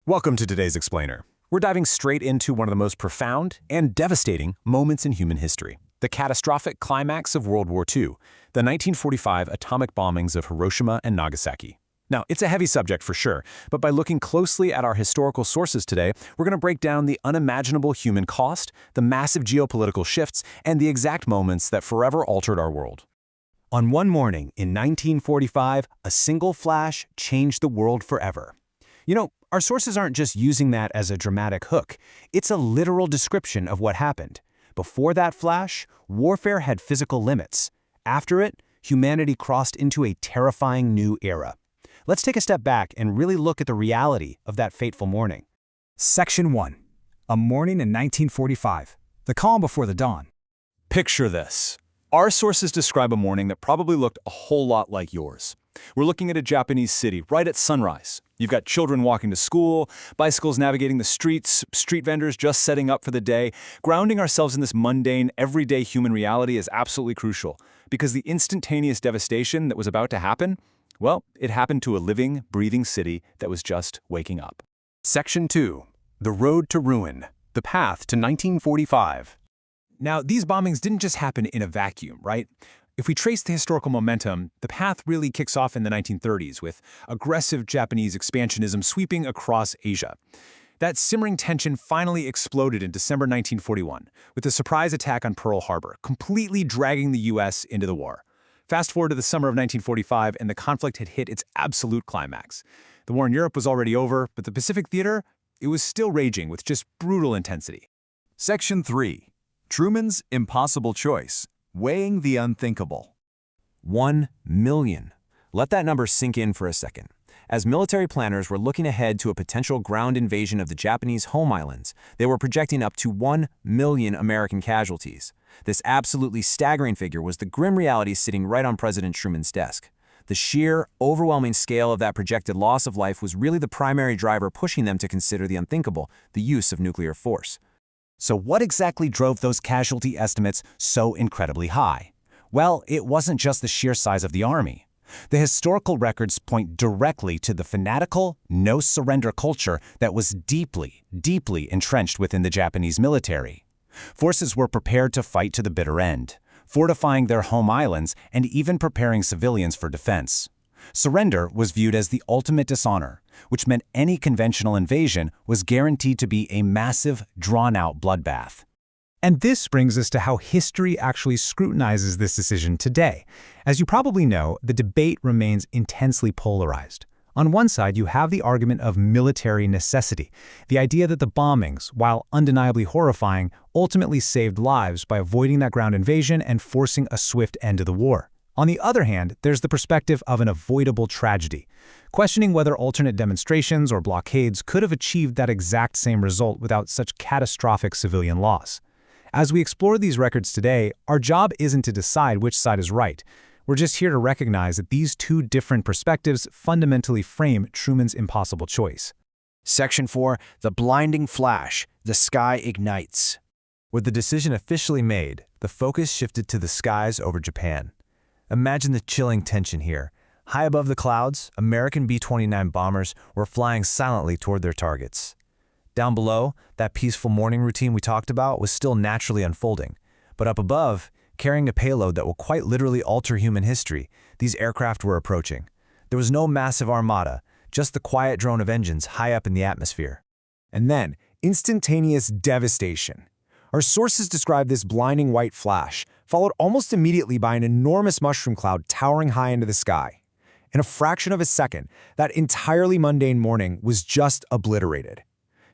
Welcome to today's Explainer. We're diving straight into one of the most profound and devastating moments in human history, the catastrophic climax of World War II, the 1945 atomic bombings of Hiroshima and Nagasaki. Now, it's a heavy subject for sure, but by looking closely at our historical sources today, we're going to break down the unimaginable human cost, the massive geopolitical shifts, and the exact moments that forever altered our world. On one morning in 1945, a single flash changed the world forever. You know, our sources aren't just using that as a dramatic hook. It's a literal description of what happened. Before that flash, warfare had physical limits. After it, humanity crossed into a terrifying new era. Let's take a step back and really look at the reality of that fateful morning. Section 1. A morning in 1945. The calm before the dawn. Picture this. Our sources describe a morning that probably looked a whole lot like yours. We're looking at a Japanese city right at sunrise. You've got children walking to school, bicycles navigating the streets, street vendors just setting up for the day. Grounding ourselves in this mundane, everyday human reality is absolutely crucial, because the instantaneous devastation that was about to happen, well, it happened to a living, breathing city that was just waking up. Section 2. The Road to Ruin. The Path to 1945. Now, these bombings didn't just happen in a vacuum, right? If we trace the historical momentum, the path really kicks off in the 1930s with aggressive Japanese expansionism sweeping across Asia. That simmering tension finally exploded in December 1941 with a surprise attack on Pearl Harbor, completely dragging the U.S. into the war. Fast forward to the summer of 1945, and the conflict had hit its absolute climax. The war in Europe was already over, but the Pacific theater, it was still raging with just brutal intensity. Section 3. Truman's Impossible Choice. Weighing the unthinkable. 1 million. Let that number sink in for a second. As military planners were looking ahead to a potential ground invasion of the Japanese home islands, they were projecting up to 1 million American casualties. This absolutely staggering figure was the grim reality sitting right on President Truman's desk. The sheer, overwhelming scale of that projected loss of life was really the primary driver pushing them to consider the unthinkable, the use of nuclear force. So what exactly drove those casualty estimates so incredibly high? Well, it wasn't just the sheer size of the army. The historical records point directly to the fanatical, no-surrender culture that was deeply, deeply entrenched within the Japanese military. Forces were prepared to fight to the bitter end, fortifying their home islands and even preparing civilians for defense. Surrender was viewed as the ultimate dishonor, which meant any conventional invasion was guaranteed to be a massive, drawn-out bloodbath. And this brings us to how history actually scrutinizes this decision today. As you probably know, the debate remains intensely polarized. On one side, you have the argument of military necessity, the idea that the bombings, while undeniably horrifying, ultimately saved lives by avoiding that ground invasion and forcing a swift end to the war. On the other hand, there's the perspective of an avoidable tragedy, questioning whether alternate demonstrations or blockades could have achieved that exact same result without such catastrophic civilian loss. As we explore these records today, our job isn't to decide which side is right. We're just here to recognize that these two different perspectives fundamentally frame Truman's impossible choice. Section 4. The Blinding Flash. The Sky Ignites. With the decision officially made, the focus shifted to the skies over Japan. Imagine the chilling tension here. High above the clouds, American B-29 bombers were flying silently toward their targets. Down below, that peaceful morning routine we talked about was still naturally unfolding. But up above, carrying a payload that will quite literally alter human history, these aircraft were approaching. There was no massive armada, just the quiet drone of engines high up in the atmosphere. And then, instantaneous devastation. Our sources describe this blinding white flash, followed almost immediately by an enormous mushroom cloud towering high into the sky. In a fraction of a second, that entirely mundane morning was just obliterated.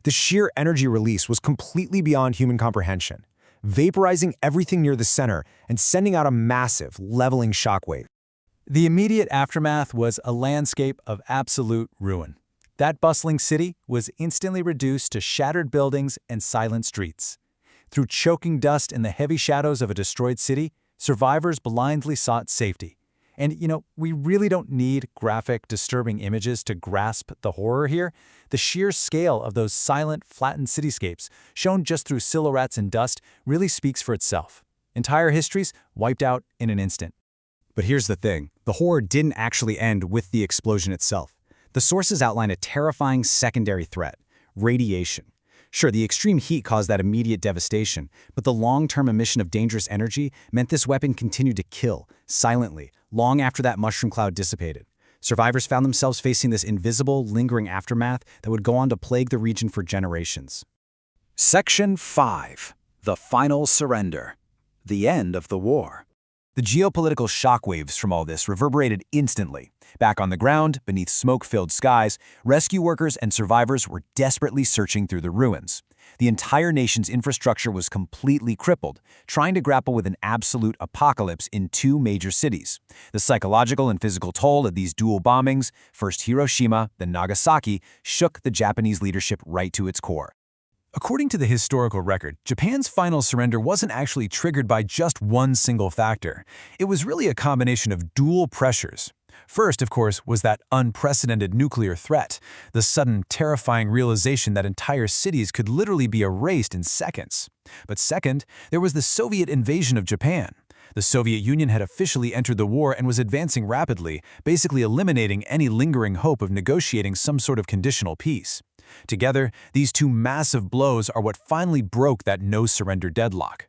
The sheer energy release was completely beyond human comprehension, vaporizing everything near the center and sending out a massive, leveling shockwave. The immediate aftermath was a landscape of absolute ruin. That bustling city was instantly reduced to shattered buildings and silent streets. Through choking dust and the heavy shadows of a destroyed city, survivors blindly sought safety. And, we really don't need graphic, disturbing images to grasp the horror here. The sheer scale of those silent, flattened cityscapes, shown just through silhouettes and dust, really speaks for itself. Entire histories wiped out in an instant. But here's the thing. The horror didn't actually end with the explosion itself. The sources outline a terrifying secondary threat. radiation. Sure, the extreme heat caused that immediate devastation, but the long-term emission of dangerous energy meant this weapon continued to kill, silently, long after that mushroom cloud dissipated. Survivors found themselves facing this invisible, lingering aftermath that would go on to plague the region for generations. Section 5. The Final Surrender. The End of the War. The geopolitical shockwaves from all this reverberated instantly. Back on the ground, beneath smoke-filled skies, rescue workers and survivors were desperately searching through the ruins. The entire nation's infrastructure was completely crippled, trying to grapple with an absolute apocalypse in two major cities. The psychological and physical toll of these dual bombings, first Hiroshima, then Nagasaki, shook the Japanese leadership right to its core. According to the historical record, Japan's final surrender wasn't actually triggered by just one single factor. It was really a combination of dual pressures. First, of course, was that unprecedented nuclear threat, the sudden, terrifying realization that entire cities could literally be erased in seconds. But second, there was the Soviet invasion of Japan. The Soviet Union had officially entered the war and was advancing rapidly, basically eliminating any lingering hope of negotiating some sort of conditional peace. Together, these two massive blows are what finally broke that no-surrender deadlock.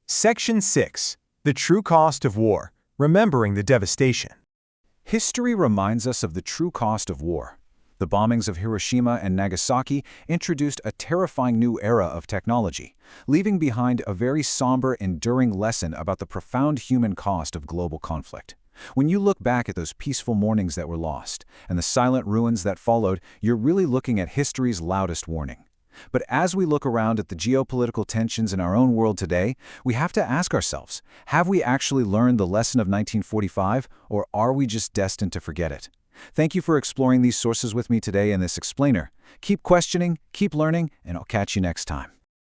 Section 6. The True Cost of War. Remembering the Devastation. History reminds us of the true cost of war. The bombings of Hiroshima and Nagasaki introduced a terrifying new era of technology, leaving behind a very somber, enduring lesson about the profound human cost of global conflict. When you look back at those peaceful mornings that were lost, and the silent ruins that followed, you're really looking at history's loudest warning. But as we look around at the geopolitical tensions in our own world today, we have to ask ourselves, have we actually learned the lesson of 1945, or are we just destined to forget it? Thank you for exploring these sources with me today in this explainer. Keep questioning, keep learning, and I'll catch you next time.